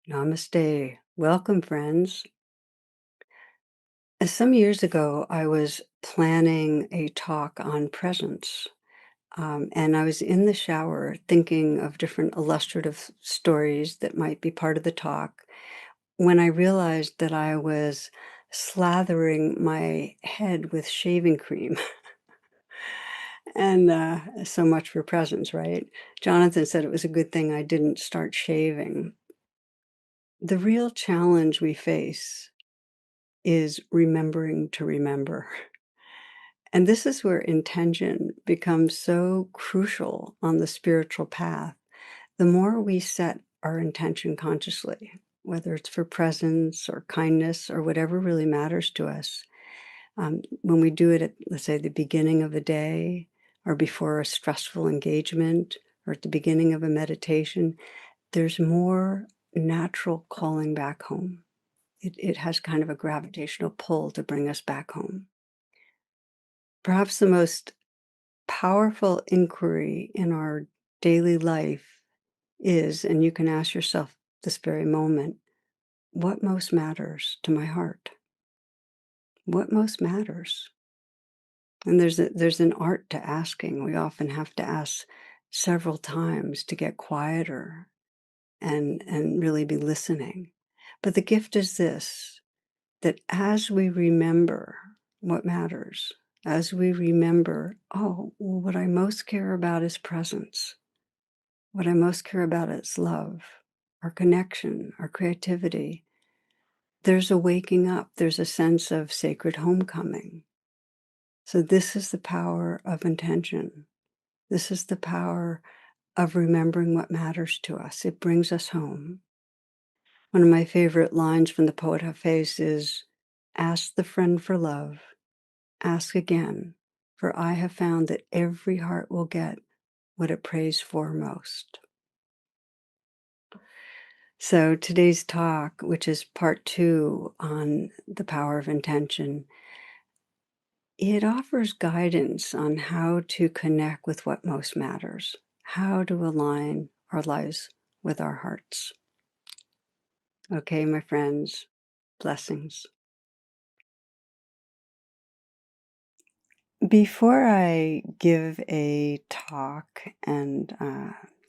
Namaste. Welcome, friends. Some years ago, I was planning a talk on presence, and I was in the shower thinking of different illustrative stories that might be part of the talk when I realized that I was slathering my head with shaving cream. And so much for presence, right? Jonathan said it was a good thing I didn't start shaving. The real challenge we face is remembering to remember. And this is where intention becomes so crucial on the spiritual path. The more we set our intention consciously, whether it's for presence or kindness or whatever really matters to us, when we do it at, let's say, the beginning of a day or before a stressful engagement or at the beginning of a meditation, there's more natural calling back home. It has kind of a gravitational pull to bring us back home. Perhaps the most powerful inquiry in our daily life is, and you can ask yourself this very moment, what most matters to my heart? What most matters? And there's an art to asking. We often have to ask several times to get quieter and really be listening. But the gift is this, that as we remember what matters, as we remember, oh, well, what I most care about is presence. What I most care about is love, our connection, our creativity. There's a waking up, there's a sense of sacred homecoming. So this is the power of intention. This is the power of remembering what matters to us. It brings us home. One of my favorite lines from the poet Hafez is, ask the friend for love, ask again, for I have found that every heart will get what it prays for most. So today's talk, which is part 2 on the power of intention, it offers guidance on how to connect with what most matters, how to align our lives with our hearts. Okay, my friends, blessings. Before I give a talk and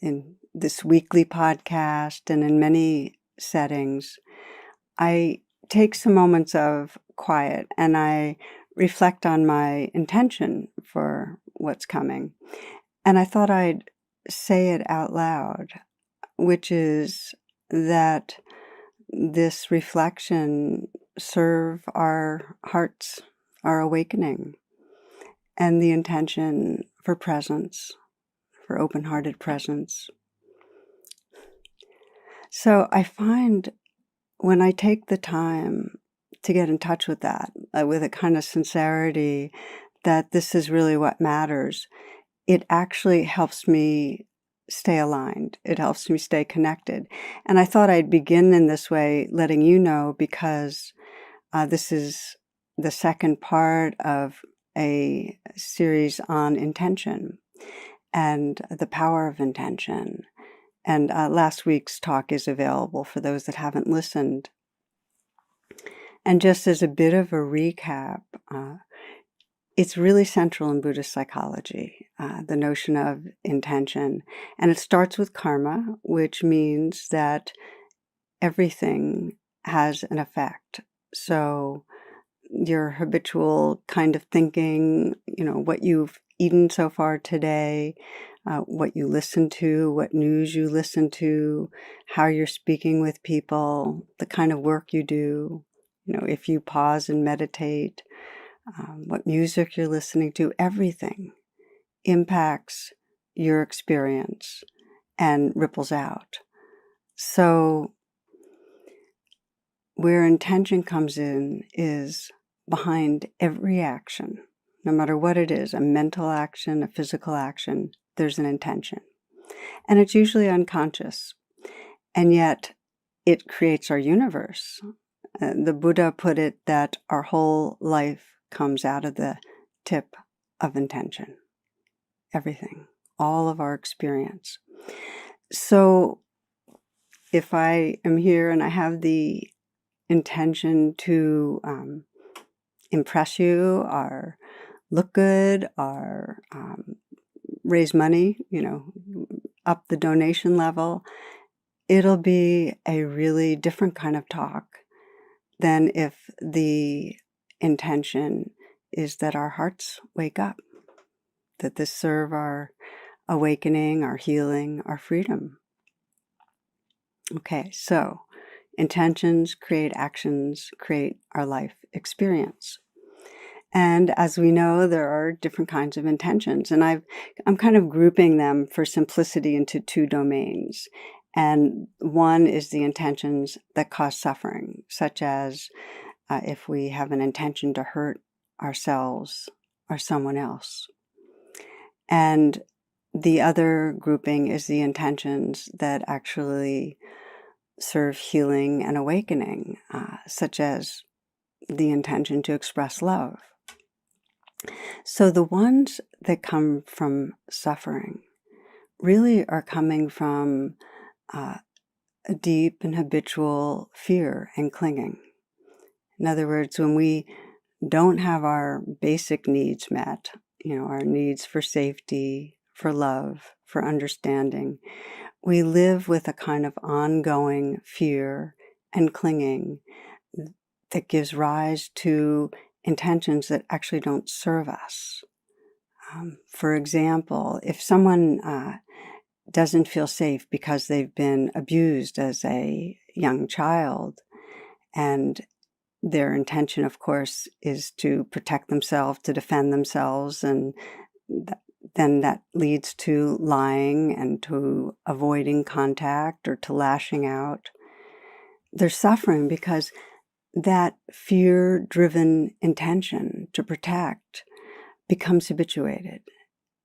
in this weekly podcast and in many settings, I take some moments of quiet and I reflect on my intention for what's coming. And I thought I'd say it out loud, which is that this reflection serve our hearts, our awakening, and the intention for presence, for open-hearted presence. So I find when I take the time to get in touch with that, with a kind of sincerity that this is really what matters, it actually helps me stay aligned. It helps me stay connected. And I thought I'd begin in this way, letting you know, because this is the second part of a series on intention and the power of intention. And last week's talk is available for those that haven't listened. And just as a bit of a recap, it's really central in Buddhist psychology, the notion of intention. And it starts with karma, which means that everything has an effect. So your habitual kind of thinking, what you've eaten so far today, what you listen to, what news you listen to, how you're speaking with people, the kind of work you do, if you pause and meditate, what music you're listening to, everything impacts your experience and ripples out. So where intention comes in is behind every action, no matter what it is, a mental action, a physical action, there's an intention. And it's usually unconscious. And yet it creates our universe. The Buddha put it that our whole life comes out of the tip of intention. Everything, all of our experience. So if I am here and I have the intention to impress you or look good or raise money, up the donation level, it'll be a really different kind of talk than if the intention is that our hearts wake up, that this serve our awakening, our healing, our freedom. Okay, so intentions create actions, create our life experience. And as we know, there are different kinds of intentions, and I'm kind of grouping them for simplicity into two domains. And one is the intentions that cause suffering, such as if we have an intention to hurt ourselves or someone else. And the other grouping is the intentions that actually serve healing and awakening, such as the intention to express love. So the ones that come from suffering really are coming from a deep and habitual fear and clinging. In other words, when we don't have our basic needs met, our needs for safety, for love, for understanding, we live with a kind of ongoing fear and clinging that gives rise to intentions that actually don't serve us. For example, if someone doesn't feel safe because they've been abused as a young child, and their intention, of course, is to protect themselves, to defend themselves, and then that leads to lying and to avoiding contact or to lashing out. They're suffering because that fear-driven intention to protect becomes habituated,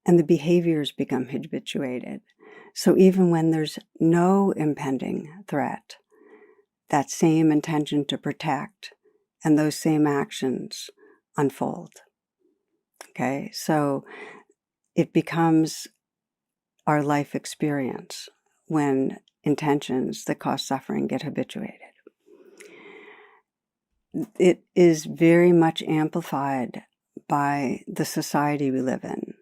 and the behaviors become habituated. So even when there's no impending threat, that same intention to protect and those same actions unfold. Okay, so it becomes our life experience when intentions that cause suffering get habituated. It is very much amplified by the society we live in.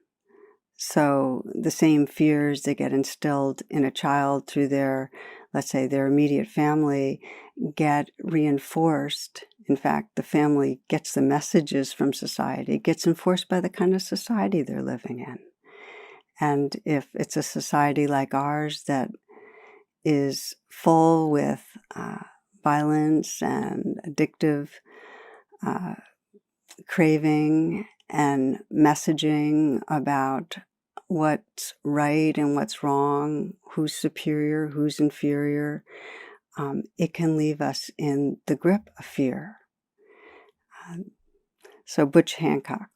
So the same fears that get instilled in a child through their, let's say, their immediate family get reinforced. In fact, the family gets the messages from society, gets enforced by the kind of society they're living in. And if it's a society like ours that is full with violence and addictive craving and messaging about what's right and what's wrong, who's superior, who's inferior, it can leave us in the grip of fear. So Butch Hancock,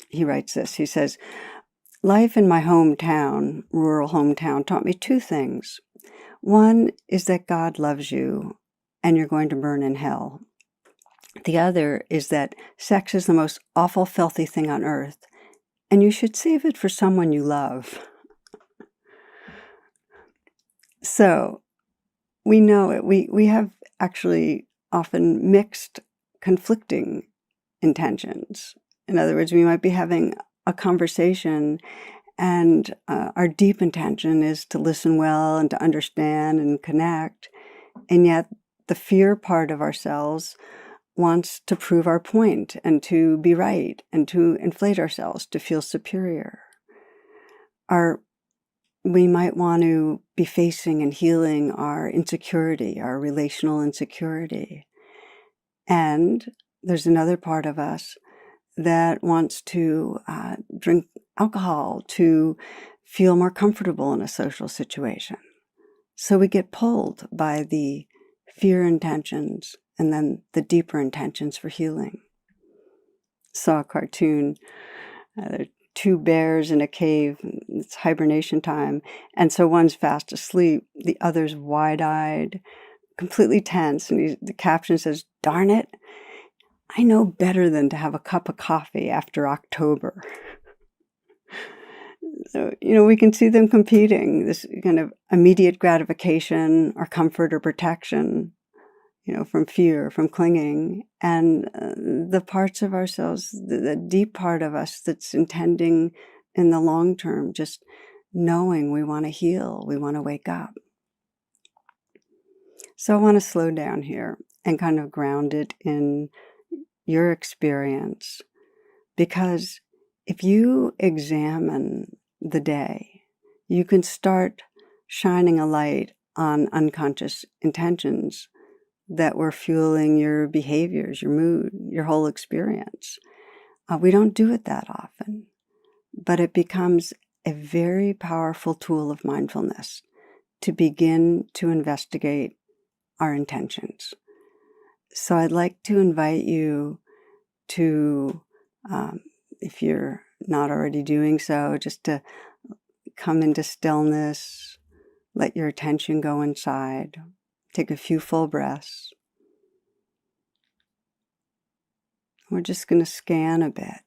he writes this, he says, "Life in my hometown, rural hometown, taught me two things. One is that God loves you and you're going to burn in hell. The other is that sex is the most awful, filthy thing on earth, and you should save it for someone you love." So we know it. We have actually often mixed, conflicting intentions. In other words, we might be having a conversation and our deep intention is to listen well and to understand and connect. And yet the fear part of ourselves wants to prove our point and to be right and to inflate ourselves, to feel superior. We might want to be facing and healing our insecurity, our relational insecurity. And there's another part of us that wants to drink alcohol to feel more comfortable in a social situation. So we get pulled by the fear intentions and then the deeper intentions for healing. Saw a cartoon, there are two bears in a cave, it's hibernation time, and so one's fast asleep, the other's wide-eyed, completely tense, and the caption says, "Darn it, I know better than to have a cup of coffee after October." So, we can see them competing, this kind of immediate gratification or comfort or protection, from fear, from clinging, and the parts of ourselves, the deep part of us that's intending in the long term, just knowing we want to heal, we want to wake up. So I want to slow down here and kind of ground it in your experience, because if you examine the day, you can start shining a light on unconscious intentions that were fueling your behaviors, your mood, your whole experience. We don't do it that often, but it becomes a very powerful tool of mindfulness to begin to investigate our intentions. So I'd like to invite you to, if you're not already doing so, just to come into stillness, let your attention go inside, take a few full breaths. We're just going to scan a bit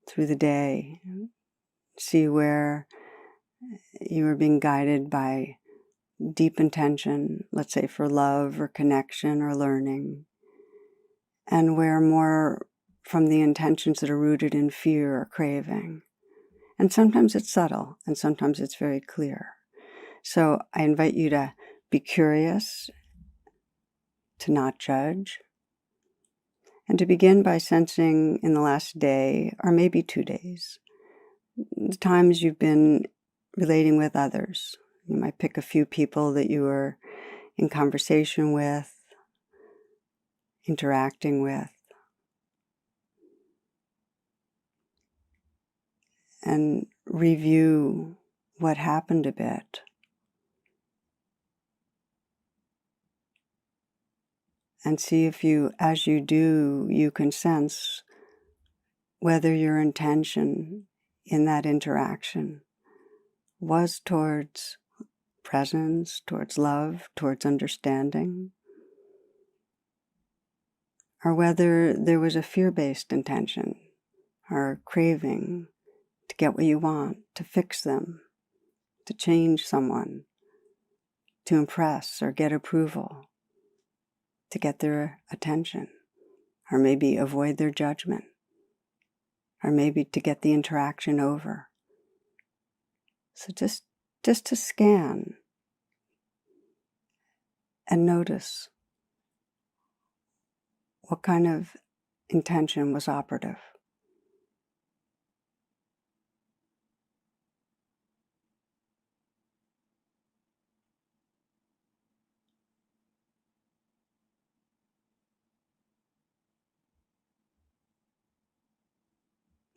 through the day, see where you are being guided by deep intention, let's say for love or connection or learning, and where more from the intentions that are rooted in fear or craving. And sometimes it's subtle, and sometimes it's very clear. So I invite you to be curious, to not judge, and to begin by sensing in the last day, or maybe 2 days, the times you've been relating with others. You might pick a few people that you were in conversation with, interacting with, and review what happened a bit. And see if you, as you do, you can sense whether your intention in that interaction was towards presence, towards love, towards understanding, or whether there was a fear-based intention or craving to get what you want, to fix them, to change someone, to impress or get approval, to get their attention, or maybe avoid their judgment, or maybe to get the interaction over. So just to scan and notice what kind of intention was operative.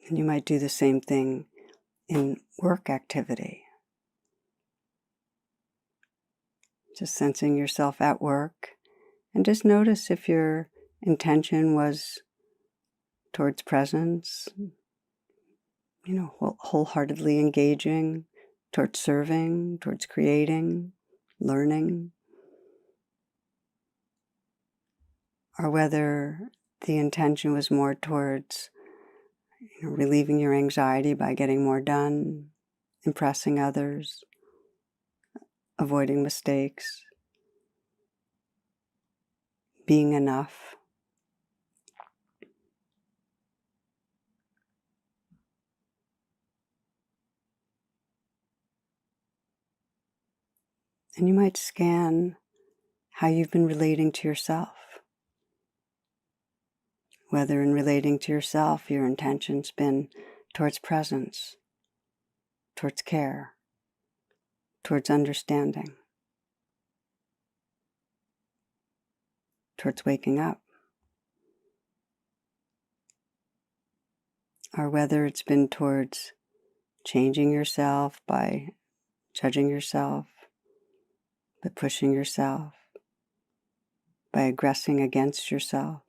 And you might do the same thing in work activity. Just sensing yourself at work, and just notice if your intention was towards presence, wholeheartedly engaging, towards serving, towards creating, learning, or whether the intention was more towards relieving your anxiety by getting more done, impressing others, avoiding mistakes, being enough. And you might scan how you've been relating to yourself. Whether in relating to yourself, your intention's been towards presence, towards care, towards understanding, towards waking up. Or whether it's been towards changing yourself by judging yourself, by pushing yourself, by aggressing against yourself.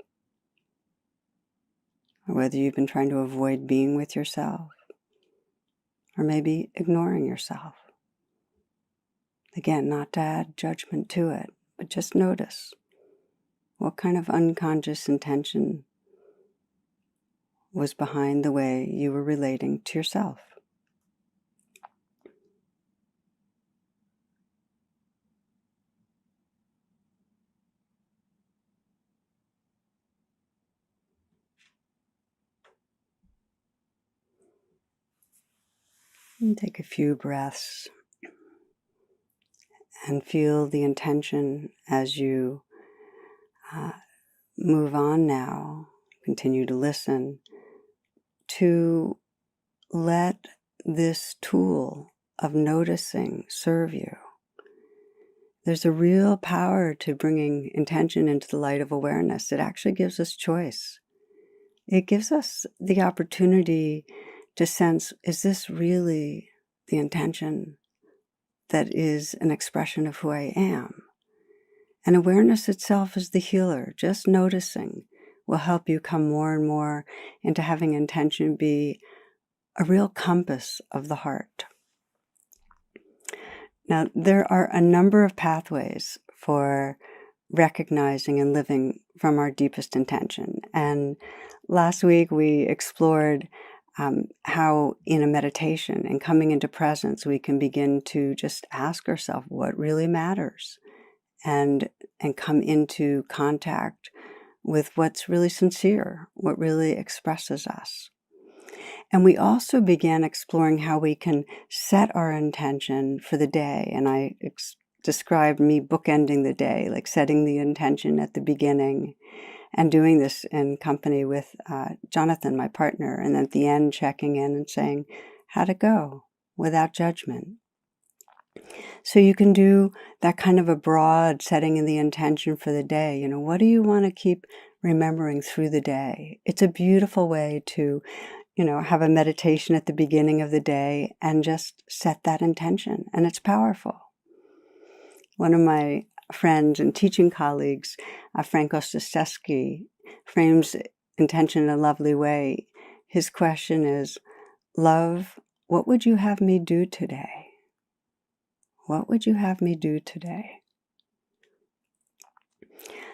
Or whether you've been trying to avoid being with yourself, or maybe ignoring yourself. Again, not to add judgment to it, but just notice what kind of unconscious intention was behind the way you were relating to yourself. And take a few breaths and feel the intention as you move on now. Continue to listen, to let this tool of noticing serve you. There's a real power to bringing intention into the light of awareness. It actually gives us choice. It gives us the opportunity to sense, is this really the intention that is an expression of who I am? And awareness itself is the healer. Just noticing will help you come more and more into having intention be a real compass of the heart. Now, there are a number of pathways for recognizing and living from our deepest intention. And last week we explored how in a meditation and coming into presence, we can begin to just ask ourselves what really matters and come into contact with what's really sincere, what really expresses us. And we also began exploring how we can set our intention for the day. And I described me bookending the day, like setting the intention at the beginning and doing this in company with Jonathan, my partner, and at the end checking in and saying, how'd it go? Without judgment. So you can do that kind of a broad setting in the intention for the day. You know, what do you want to keep remembering through the day? It's a beautiful way to, have a meditation at the beginning of the day and just set that intention. And it's powerful. One of my friends and teaching colleagues, Frank Ostaseski, frames intention in a lovely way. His question is, love, what would you have me do today? What would you have me do today?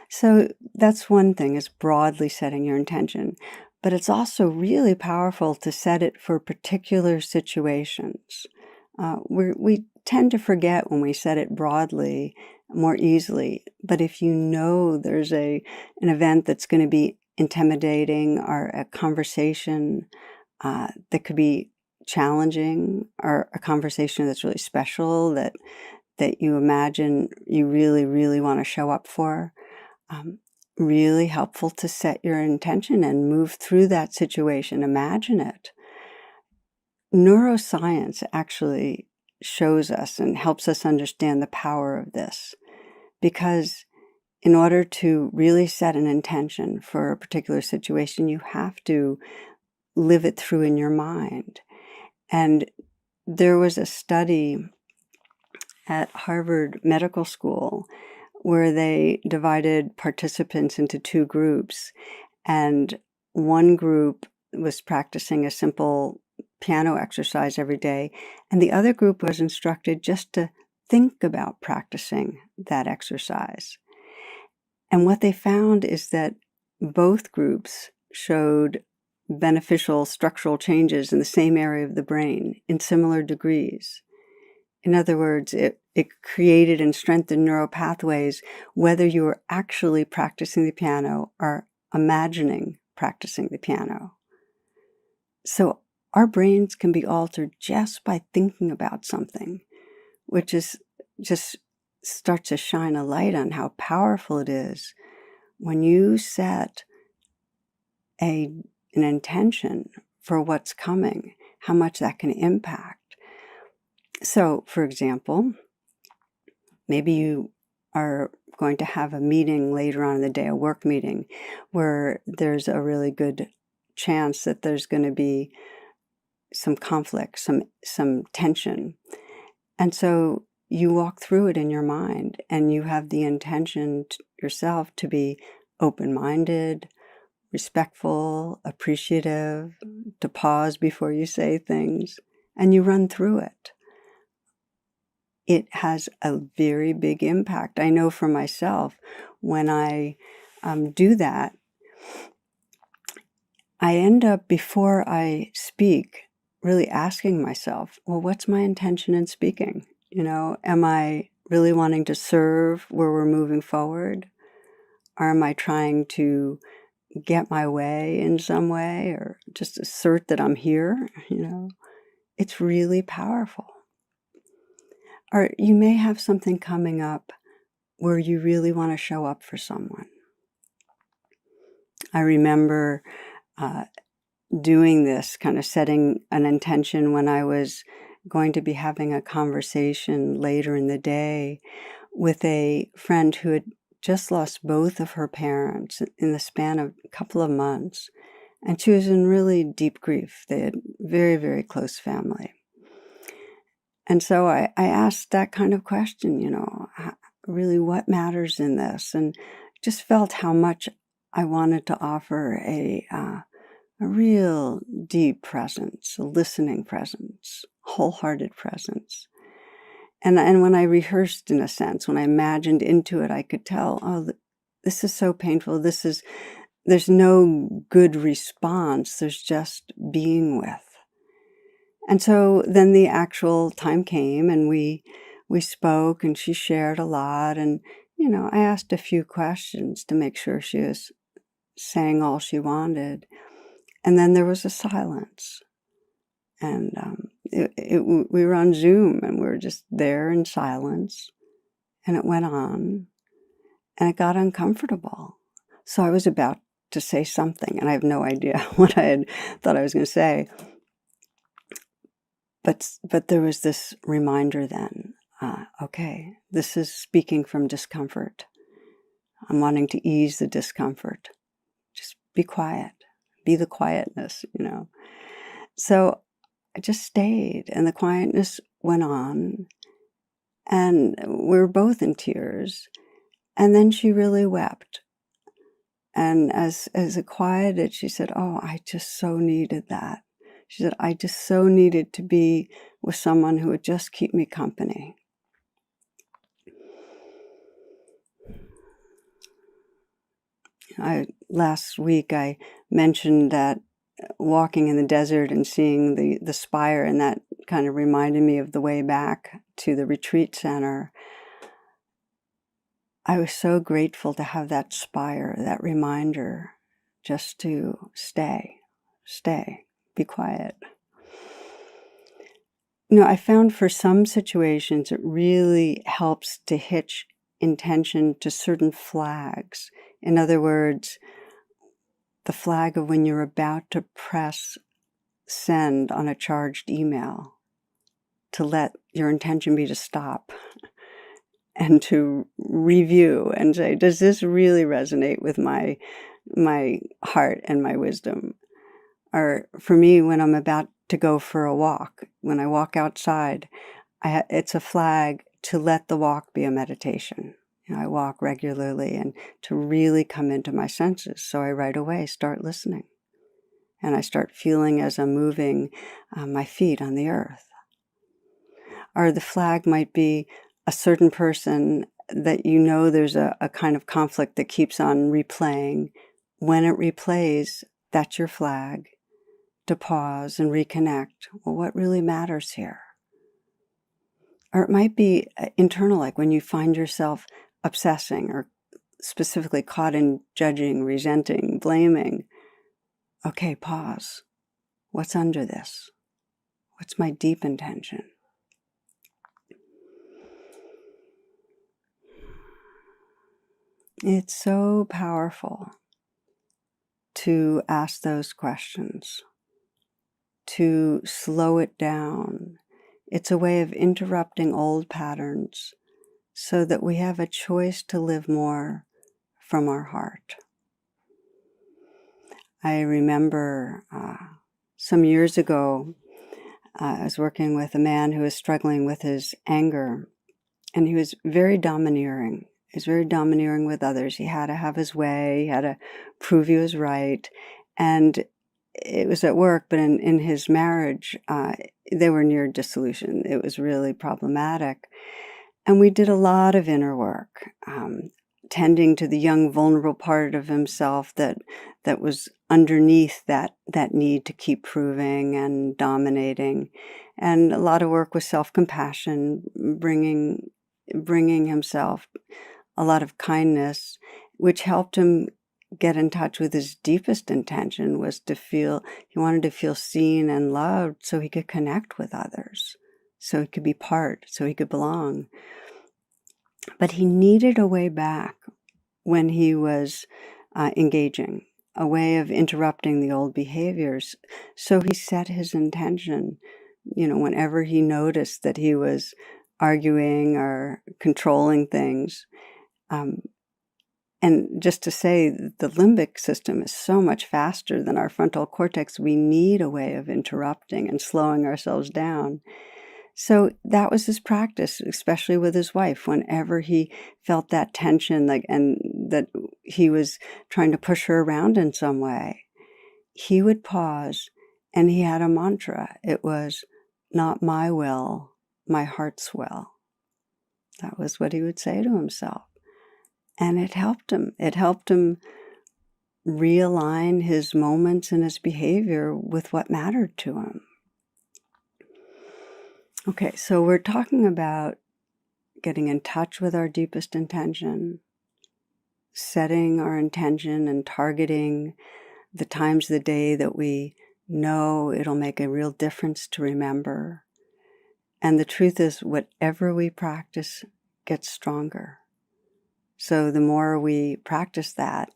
So that's one thing, is broadly setting your intention. But it's also really powerful to set it for particular situations. We tend to forget when we set it broadly more easily. But if you know there's an event that's going to be intimidating, or a conversation that could be challenging, or a conversation that's really special that you imagine you really, really want to show up for, really helpful to set your intention and move through that situation. Imagine it. Neuroscience actually shows us and helps us understand the power of this, because in order to really set an intention for a particular situation, you have to live it through in your mind. And there was a study at Harvard Medical School where they divided participants into two groups. And one group was practicing a simple piano exercise every day, and the other group was instructed just to think about practicing that exercise. And what they found is that both groups showed beneficial structural changes in the same area of the brain in similar degrees. In other words, it created and strengthened neural pathways, whether you were actually practicing the piano or imagining practicing the piano. So our brains can be altered just by thinking about something, which is just starts to shine a light on how powerful it is when you set an intention for what's coming, how much that can impact. So, for example, maybe you are going to have a meeting later on in the day, a work meeting, where there's a really good chance that there's going to be some conflict, some tension. And so you walk through it in your mind, and you have the intention yourself to be open-minded, respectful, appreciative, to pause before you say things, and you run through it. It has a very big impact. I know for myself, when I do that, I end up, before I speak, really asking myself, well, what's my intention in speaking? Am I really wanting to serve where we're moving forward? Or am I trying to get my way in some way, or just assert that I'm here? It's really powerful. Or you may have something coming up where you really want to show up for someone. I remember doing this, kind of setting an intention when I was going to be having a conversation later in the day with a friend who had just lost both of her parents in the span of a couple of months. And she was in really deep grief. They had very, very close family. And so I asked that kind of question, really what matters in this? And just felt how much I wanted to offer a real deep presence, a listening presence, wholehearted presence. And when I rehearsed, in a sense, when I imagined into it, I could tell, oh, this is so painful. There's no good response. There's just being with. And so then the actual time came, and we spoke, and she shared a lot. And, I asked a few questions to make sure she was saying all she wanted. And then there was a silence. And we were on Zoom, and we were just there in silence. And it went on, and it got uncomfortable. So I was about to say something, and I have no idea what I had thought I was going to say. But there was this reminder then, okay, this is speaking from discomfort. I'm wanting to ease the discomfort. Just be quiet. Be the quietness, So I just stayed, and the quietness went on, and we were both in tears. And then she really wept. And as it quieted, she said, oh, I just so needed that. She said, I just so needed to be with someone who would just keep me company. Last week I mentioned that walking in the desert and seeing the spire, and that kind of reminded me of the way back to the retreat center. I was so grateful to have that spire, that reminder, just to stay, be quiet. I found for some situations it really helps to hitch intention to certain flags. In other words, the flag of when you're about to press send on a charged email, to let your intention be to stop and to review and say, does this really resonate with my heart and my wisdom? Or for me, when I'm about to go for a walk, when I walk outside, it's a flag to let the walk be a meditation. I walk regularly, and to really come into my senses. So I right away start listening, and I start feeling as I'm moving my feet on the earth. Or the flag might be a certain person that there's a kind of conflict that keeps on replaying. When it replays, that's your flag to pause and reconnect. Well, what really matters here? Or it might be internal, like when you find yourself obsessing or specifically caught in judging, resenting, blaming. Okay, pause. What's under this? What's my deep intention? It's so powerful to ask those questions, to slow it down. It's a way of interrupting old patterns so that we have a choice to live more from our heart. I remember some years ago, I was working with a man who was struggling with his anger, and he was very domineering. He was very domineering with others. He had to have his way. He had to prove he was right. And it was at work, but in his marriage, they were near dissolution. It was really problematic. And we did a lot of inner work, tending to the young, vulnerable part of himself that was underneath that need to keep proving and dominating. And a lot of work with self-compassion, bringing himself a lot of kindness, which helped him get in touch with his deepest intention was he wanted to feel seen and loved so he could connect with others, so he could be part, so he could belong. But he needed a way back when he was engaging, a way of interrupting the old behaviors. So he set his intention, whenever he noticed that he was arguing or controlling things. And just to say, the limbic system is so much faster than our frontal cortex. We need a way of interrupting and slowing ourselves down. So that was his practice, especially with his wife. Whenever he felt that tension, and that he was trying to push her around in some way, he would pause, and he had a mantra. It was, "Not my will, my heart's will." That was what he would say to himself. And it helped him. It helped him realign his moments and his behavior with what mattered to him. Okay, so we're talking about getting in touch with our deepest intention, setting our intention and targeting the times of the day that we know it'll make a real difference to remember. And the truth is, whatever we practice gets stronger. So the more we practice that,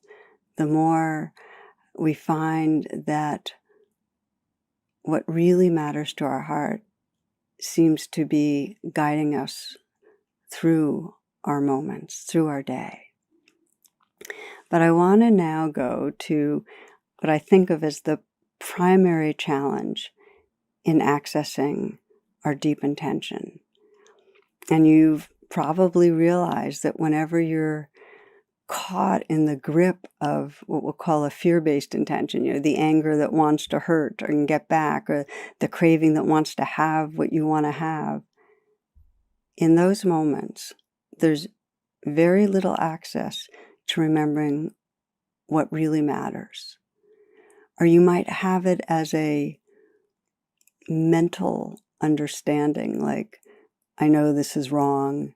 the more we find that what really matters to our heart seems to be guiding us through our moments, through our day. But I want to now go to what I think of as the primary challenge in accessing our deep intention. And you've probably realized that whenever you're caught in the grip of what we'll call a fear-based intention, the anger that wants to hurt or get back, or the craving that wants to have what you want to have, in those moments, there's very little access to remembering what really matters. Or you might have it as a mental understanding, like, I know this is wrong.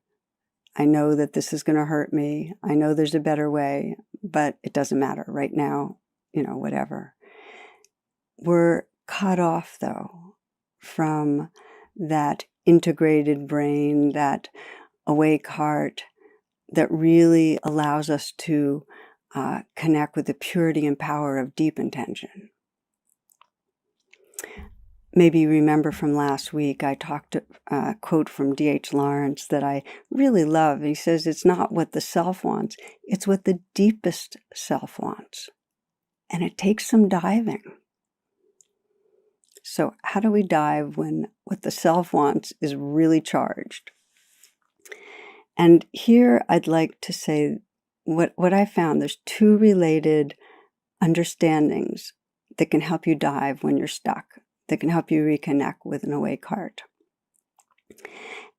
I know that this is going to hurt me. I know there's a better way, but it doesn't matter right now, whatever. We're cut off, though, from that integrated brain, that awake heart that really allows us to connect with the purity and power of deep intention. Maybe you remember from last week, I talked a quote from D.H. Lawrence that I really love. He says, it's not what the self wants, it's what the deepest self wants. And it takes some diving. So how do we dive when what the self wants is really charged? And here I'd like to say what I found, there's two related understandings that can help you dive when you're stuck, that can help you reconnect with an awake heart.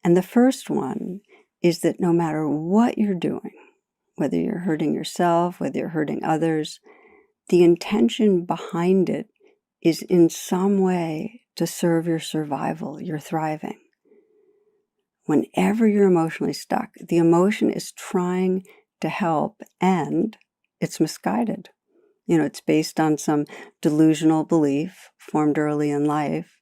And the first one is that no matter what you're doing, whether you're hurting yourself, whether you're hurting others, the intention behind it is in some way to serve your survival, your thriving. Whenever you're emotionally stuck, the emotion is trying to help, and it's misguided. It's based on some delusional belief formed early in life,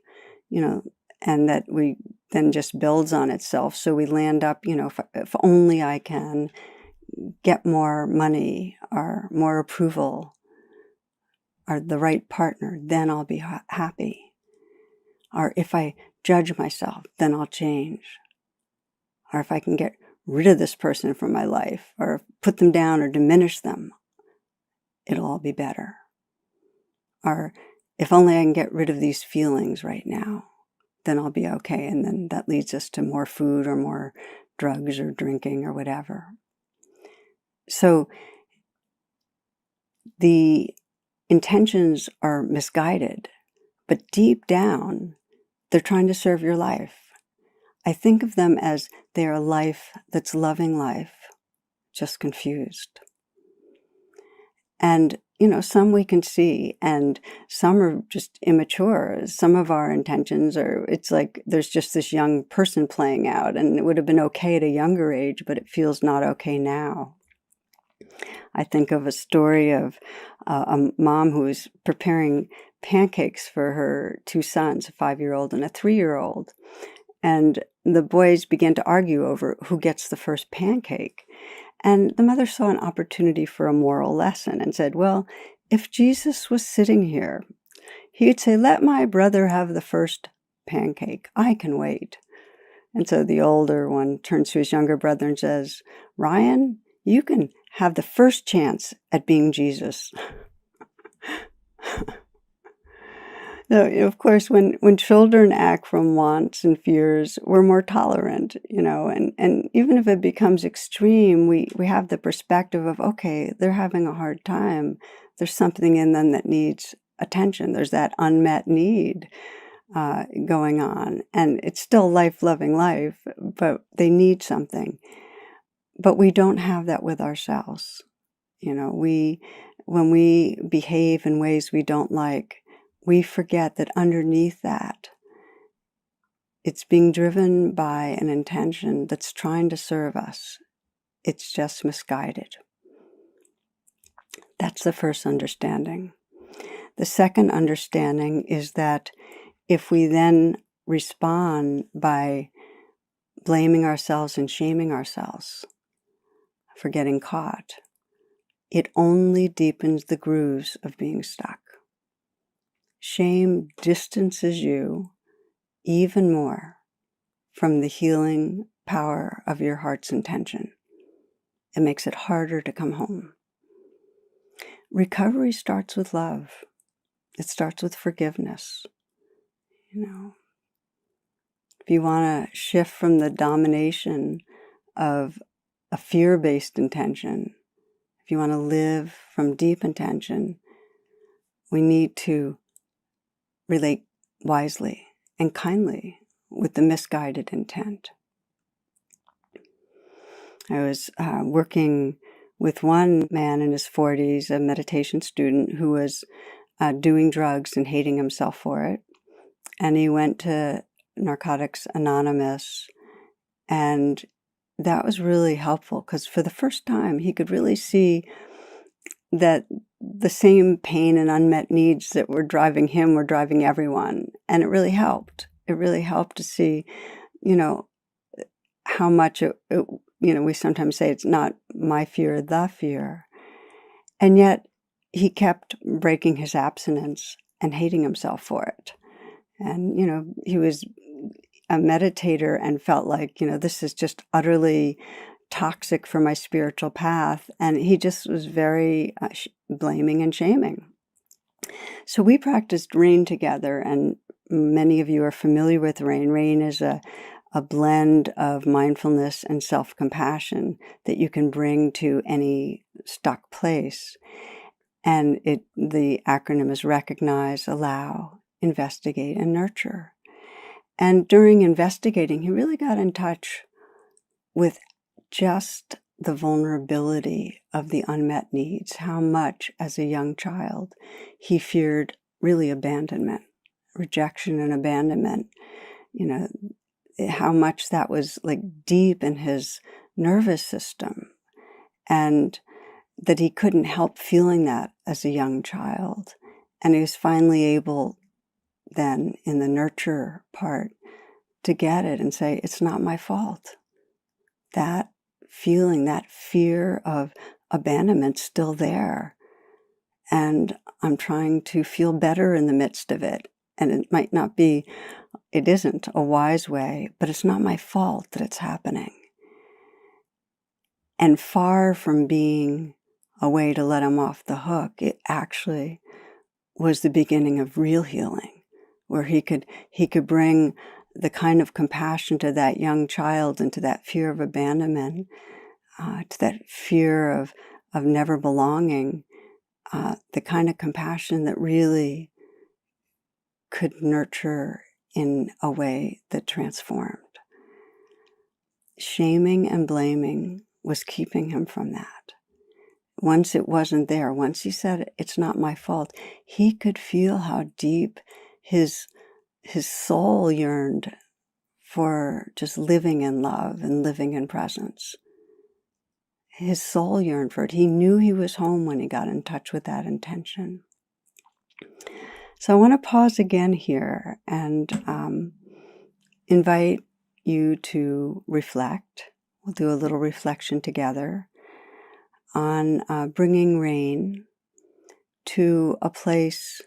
and that we then just builds on itself. So we land up, if only I can get more money or more approval or the right partner, then I'll be happy. Or if I judge myself, then I'll change. Or if I can get rid of this person from my life, or put them down or diminish them, it'll all be better. Or if only I can get rid of these feelings right now, then I'll be okay. And then that leads us to more food or more drugs or drinking or whatever. So the intentions are misguided, but deep down, they're trying to serve your life. I think of them as they're a life that's loving life, just confused. And, some we can see, and some are just immature. Some of our intentions it's like there's just this young person playing out, and it would have been okay at a younger age, but it feels not okay now. I think of a story of a mom who was preparing pancakes for her two sons, a 5-year-old and a 3-year-old. And the boys began to argue over who gets the first pancake. And the mother saw an opportunity for a moral lesson and said, well, if Jesus was sitting here, he'd say, let my brother have the first pancake. I can wait. And so the older one turns to his younger brother and says, Ryan, you can have the first chance at being Jesus. So, of course, when children act from wants and fears, we're more tolerant, and even if it becomes extreme, we have the perspective of, okay, they're having a hard time. There's something in them that needs attention. There's that unmet need going on, and it's still life-loving life, but they need something. But we don't have that with ourselves. When we behave in ways we don't like, we forget that underneath that, it's being driven by an intention that's trying to serve us. It's just misguided. That's the first understanding. The second understanding is that if we then respond by blaming ourselves and shaming ourselves for getting caught, it only deepens the grooves of being stuck. Shame distances you even more from the healing power of your heart's intention. It makes it harder to come home. Recovery starts with love. It starts with forgiveness. If you want to shift from the domination of a fear-based intention, if you want to live from deep intention, we need to relate wisely and kindly with the misguided intent. I was working with one man in his 40s, a meditation student who was doing drugs and hating himself for it. And he went to Narcotics Anonymous, and that was really helpful because for the first time he could really see that the same pain and unmet needs that were driving him were driving everyone. And it really helped. It really helped to see, how much we sometimes say it's not my fear, the fear. And yet he kept breaking his abstinence and hating himself for it. And, he was a meditator and felt like, this is just utterly toxic for my spiritual path. And he just was very blaming and shaming. So we practiced RAIN together, and many of you are familiar with RAIN. RAIN is a blend of mindfulness and self-compassion that you can bring to any stuck place. And the acronym is recognize, allow, investigate, and nurture. And during investigating, he really got in touch with just the vulnerability of the unmet needs, how much as a young child he feared really abandonment, rejection and abandonment, how much that was like deep in his nervous system, and that he couldn't help feeling that as a young child. And he was finally able then in the nurture part to get it and say, it's not my fault. That feeling, that fear of abandonment's still there. And I'm trying to feel better in the midst of it. And it isn't a wise way, but it's not my fault that it's happening. And far from being a way to let him off the hook, it actually was the beginning of real healing, where he could bring the kind of compassion to that young child and to that fear of abandonment, to that fear of never belonging, the kind of compassion that really could nurture in a way that transformed. Shaming and blaming was keeping him from that. Once it wasn't there, once he said, it's not my fault, he could feel how deep his soul yearned for just living in love and living in presence. His soul yearned for it. He knew he was home when he got in touch with that intention. So I want to pause again here and invite you to reflect. We'll do a little reflection together on bringing rain to a place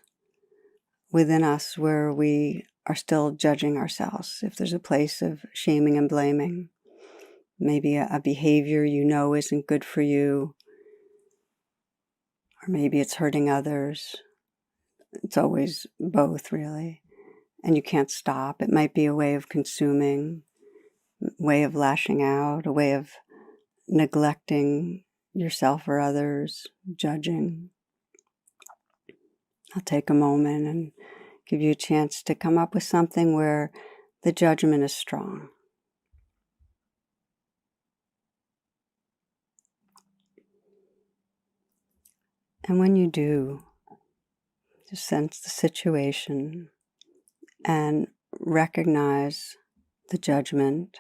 within us where we are still judging ourselves. If there's a place of shaming and blaming, maybe a behavior you know isn't good for you, or maybe it's hurting others. It's always both, really. And you can't stop. It might be a way of consuming, a way of lashing out, a way of neglecting yourself or others, judging. I'll take a moment and give you a chance to come up with something where the judgment is strong. And when you do, just sense the situation and recognize the judgment.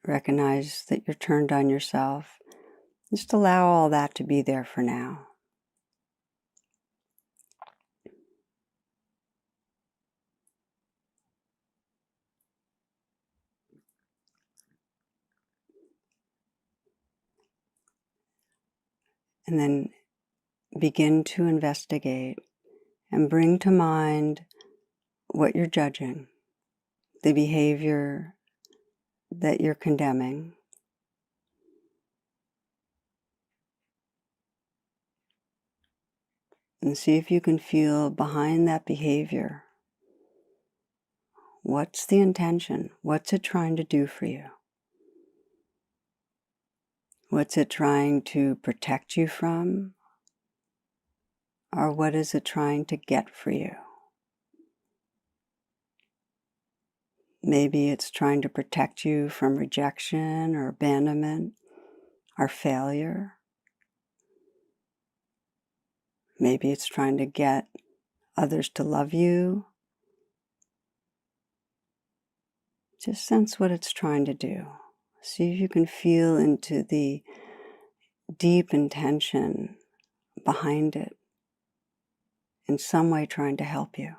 Recognize that you're turned on yourself. Just allow all that to be there for now. And then begin to investigate and bring to mind what you're judging, the behavior that you're condemning. And see if you can feel behind that behavior. What's the intention? What's it trying to do for you? What's it trying to protect you from? Or what is it trying to get for you? Maybe it's trying to protect you from rejection or abandonment or failure. Maybe it's trying to get others to love you. Just sense what it's trying to do. See if you can feel into the deep intention behind it, in some way trying to help you.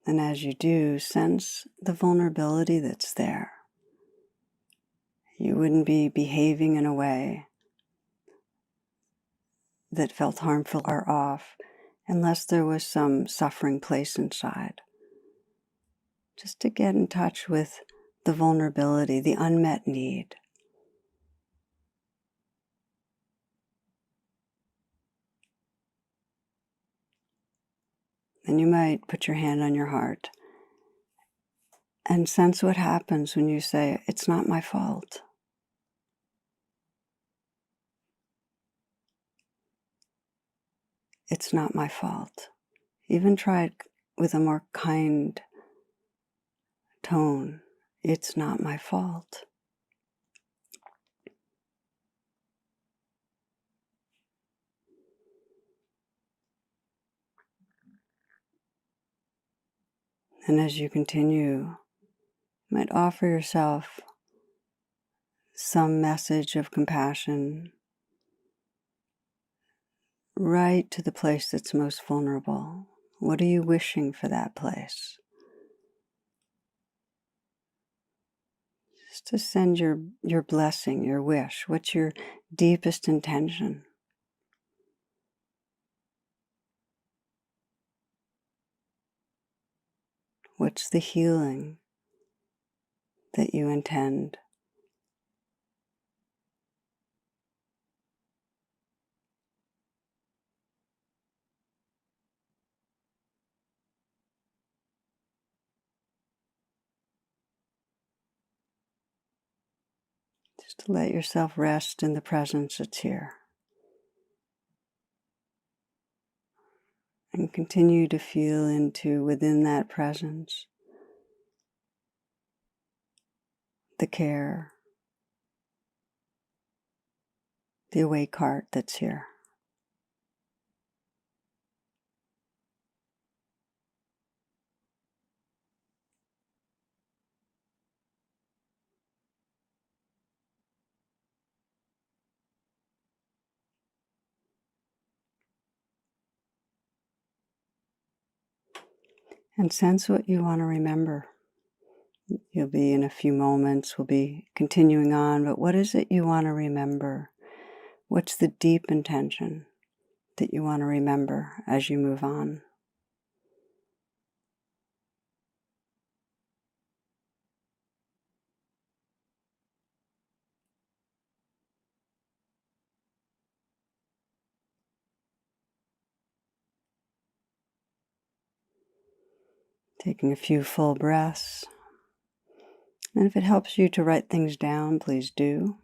And as you do, sense the vulnerability that's there. You wouldn't be behaving in a way that felt harmful or off unless there was some suffering place inside. Just to get in touch with the vulnerability, the unmet need. And you might put your hand on your heart and sense what happens when you say, "It's not my fault." It's not my fault. Even try it with a more kind tone. It's not my fault. And as you continue, you might offer yourself some message of compassion right to the place that's most vulnerable. What are you wishing for that place? Just to send your blessing, your wish. What's your deepest intention? What's the healing that you intend? Just to let yourself rest in the presence that's here. And continue to feel into, within that presence, the care, the awake heart that's here. And sense what you want to remember. You'll be in a few moments, we'll be continuing on, but what is it you want to remember? What's the deep intention that you want to remember as you move on? Taking a few full breaths. And if it helps you to write things down, please do.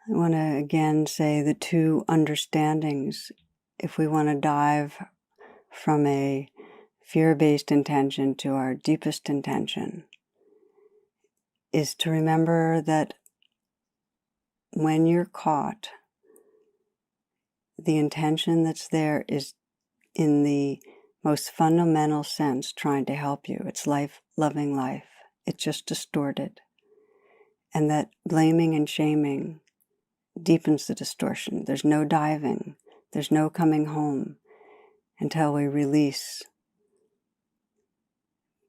I want to again say the two understandings. If we want to dive from a fear-based intention to our deepest intention, is to remember that when you're caught, the intention that's there is in the most fundamental sense trying to help you. It's life, loving life. It's just distorted. And that blaming and shaming deepens the distortion. There's no diving. There's no coming home until we release.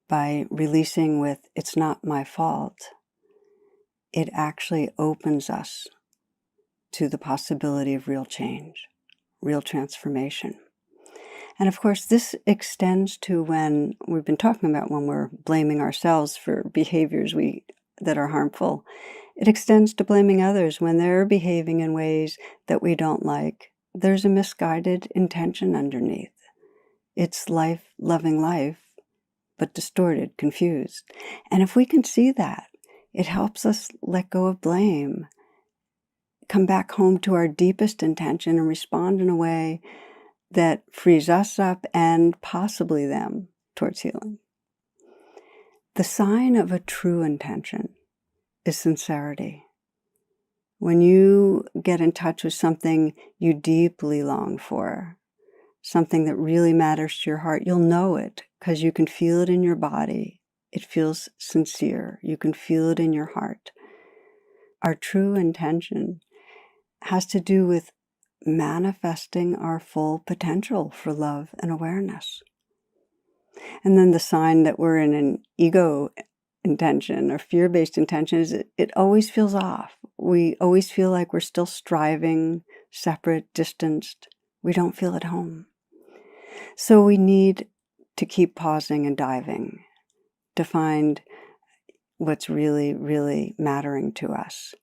By releasing with, it's not my fault, it actually opens us to the possibility of real change, real transformation. And of course, this extends to when we've been talking about when we're blaming ourselves for behaviors that are harmful. It extends to blaming others when they're behaving in ways that we don't like. There's a misguided intention underneath. It's life, loving life, but distorted, confused. And if we can see that, it helps us let go of blame, come back home to our deepest intention and respond in a way that frees us up and possibly them towards healing. The sign of a true intention is sincerity. When you get in touch with something you deeply long for, something that really matters to your heart, you'll know it because you can feel it in your body. It feels sincere. You can feel it in your heart. Our true intention has to do with manifesting our full potential for love and awareness. And then the sign that we're in an ego intention or fear-based intention is it always feels off. We always feel like we're still striving, separate, distanced. We don't feel at home. So we need to keep pausing and diving to find what's really, really mattering to us.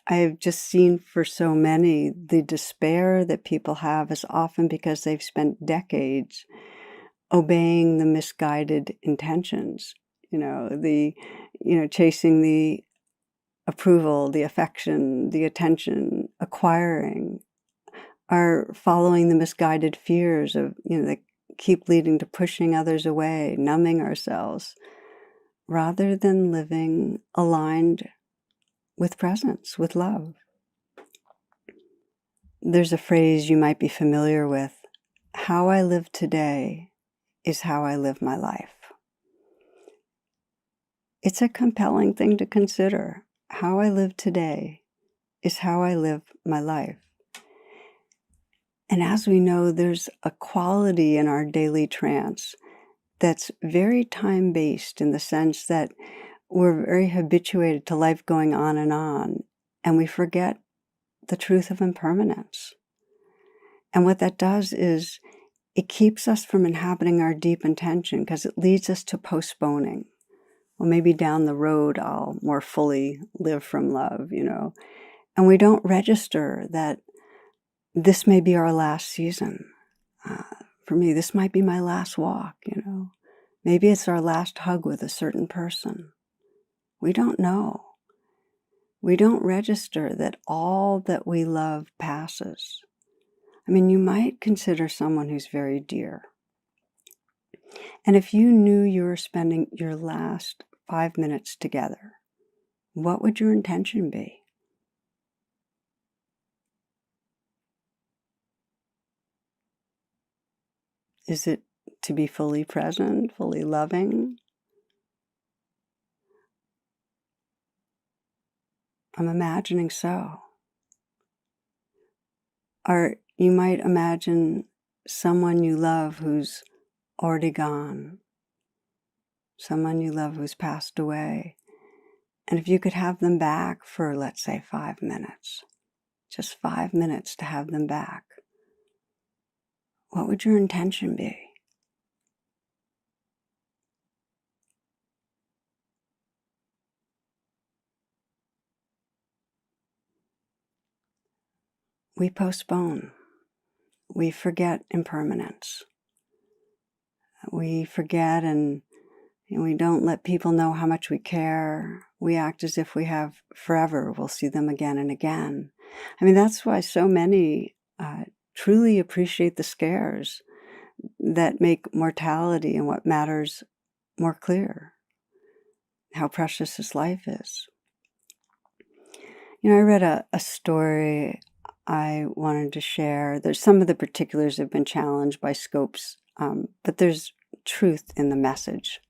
I've just seen for so many, the despair that people have is often because they've spent decades obeying the misguided intentions, chasing the approval, the affection, the attention, acquiring, are following the misguided fears of, that keep leading to pushing others away, numbing ourselves, rather than living aligned with presence, with love. There's a phrase you might be familiar with, how I live today is how I live my life. It's a compelling thing to consider. How I live today is how I live my life. And as we know, there's a quality in our daily trance that's very time-based in the sense that we're very habituated to life going on, and we forget the truth of impermanence. And what that does is it keeps us from inhabiting our deep intention because it leads us to postponing. Well, maybe down the road I'll more fully live from love, And we don't register that this may be our last season. For me, this might be my last walk, Maybe it's our last hug with a certain person. We don't know. We don't register that all that we love passes. I mean, you might consider someone who's very dear. And if you knew you were spending your last 5 minutes together, what would your intention be? Is it to be fully present, fully loving? I'm imagining so. Or you might imagine someone you love who's already gone, someone you love who's passed away. And if you could have them back for, let's say, 5 minutes, just 5 minutes to have them back, what would your intention be? We postpone. We forget impermanence. We forget and we don't let people know how much we care. We act as if we have forever. We'll see them again and again. I mean, that's why so many truly appreciate the scares that make mortality and what matters more clear, how precious this life is. I read a story I wanted to share. There's some of the particulars have been challenged by scopes, but there's truth in the message,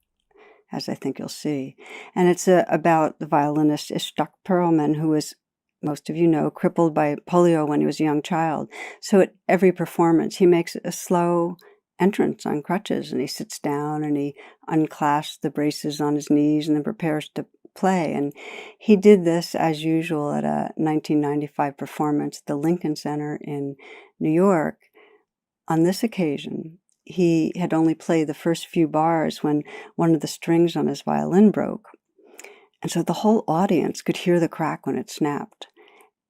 as I think you'll see. And it's about the violinist Ishtar Perlman, who was, most of you know, crippled by polio when he was a young child. So at every performance, he makes a slow entrance on crutches, and he sits down and he unclasps the braces on his knees and then prepares to play. And he did this as usual at a 1995 performance at the Lincoln Center in New York. On this occasion, he had only played the first few bars when one of the strings on his violin broke. And so the whole audience could hear the crack when it snapped.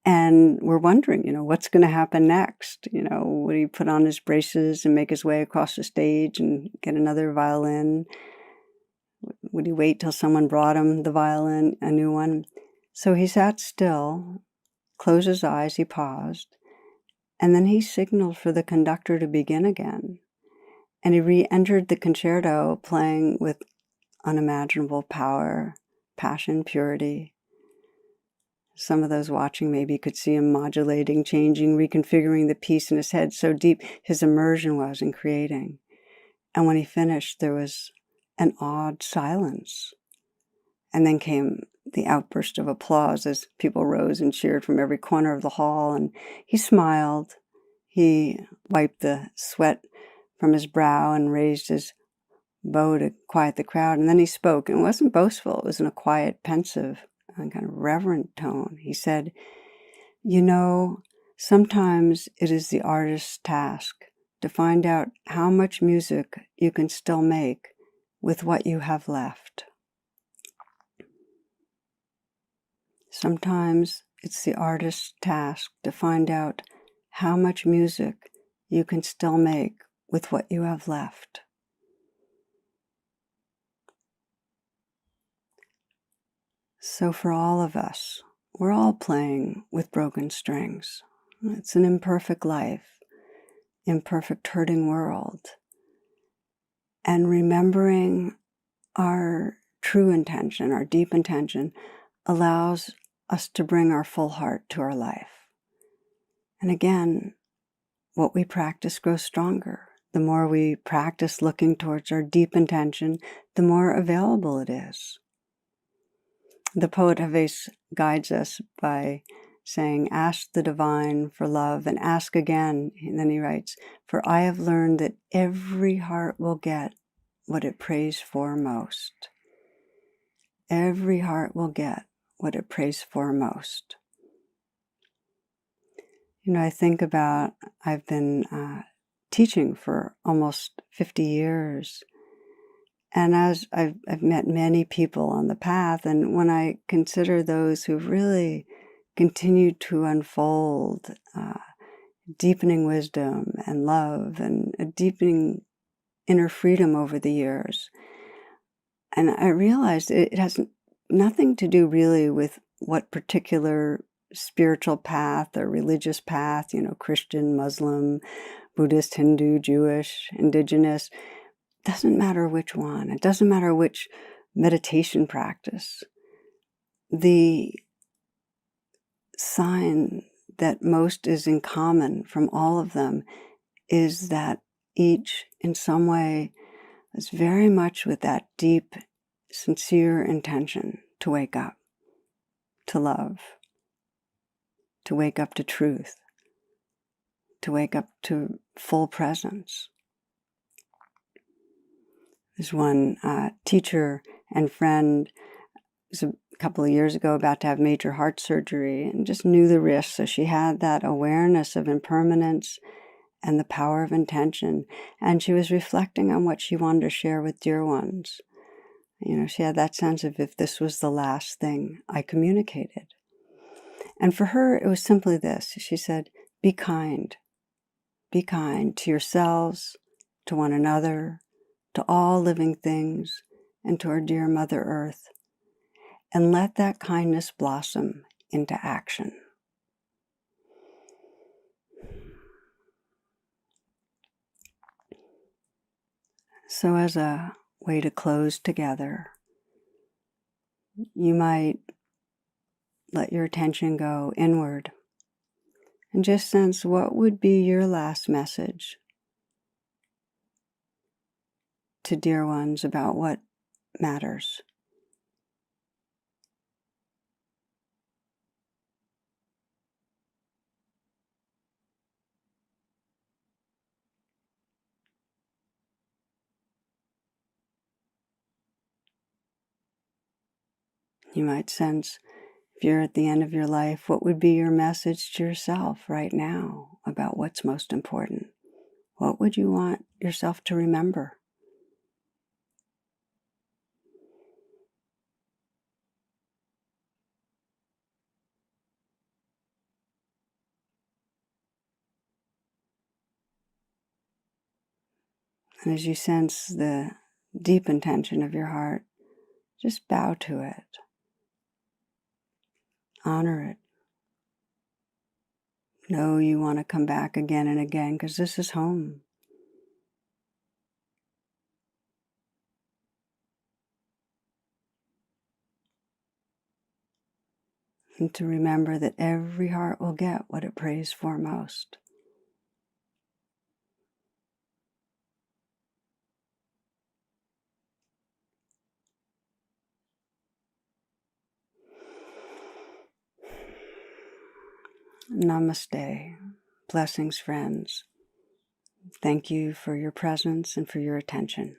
And we're wondering, what's going to happen next? Would he put on his braces and make his way across the stage and get another violin? Would he wait till someone brought him the violin, a new one? So he sat still, closed his eyes, he paused, and then he signaled for the conductor to begin again. And he re-entered the concerto playing with unimaginable power, passion, purity. Some of those watching maybe could see him modulating, changing, reconfiguring the piece in his head, so deep his immersion was in creating. And when he finished, there was an awed silence. And then came the outburst of applause as people rose and cheered from every corner of the hall. And he smiled. He wiped the sweat from his brow and raised his bow to quiet the crowd. And then he spoke. And it wasn't boastful. It was in a quiet, pensive, and kind of reverent tone. He said, sometimes it is the artist's task to find out how much music you can still make with what you have left. Sometimes it's the artist's task to find out how much music you can still make with what you have left. So for all of us, we're all playing with broken strings. It's an imperfect life, imperfect, hurting world. And remembering our true intention, our deep intention, allows us to bring our full heart to our life. And again, what we practice grows stronger. The more we practice looking towards our deep intention, the more available it is. The poet Hafiz guides us by saying, ask the divine for love and ask again. And then he writes, for I have learned that every heart will get what it prays for most. Every heart will get what it prays for most. I think about, I've been teaching for almost 50 years. And as I've met many people on the path, and when I consider those who've really continued to unfold deepening wisdom and love and a deepening inner freedom over the years, and I realized it has nothing to do really with what particular spiritual path or religious path, Christian, Muslim, Buddhist, Hindu, Jewish, indigenous. Doesn't matter which one. It doesn't matter which meditation practice. The sign that most is in common from all of them is that each, in some way, is very much with that deep, sincere intention to wake up, to love, to wake up to truth, to wake up to full presence. There's one teacher and friend was a couple of years ago about to have major heart surgery and just knew the risks. So she had that awareness of impermanence and the power of intention. And she was reflecting on what she wanted to share with dear ones. You know, she had that sense of, if this was the last thing I communicated. And for her, it was simply this. She said, be kind. Be kind to yourselves, to one another, to all living things, and to our dear Mother Earth. And let that kindness blossom into action. So as a way to close together, you might let your attention go inward and just sense what would be your last message to dear ones about what matters. You might sense, if you're at the end of your life, what would be your message to yourself right now about what's most important? What would you want yourself to remember? And as you sense the deep intention of your heart, just bow to it. Honor it. Know you want to come back again and again because this is home. And to remember that every heart will get what it prays for most. Namaste. Blessings, friends. Thank you for your presence and for your attention.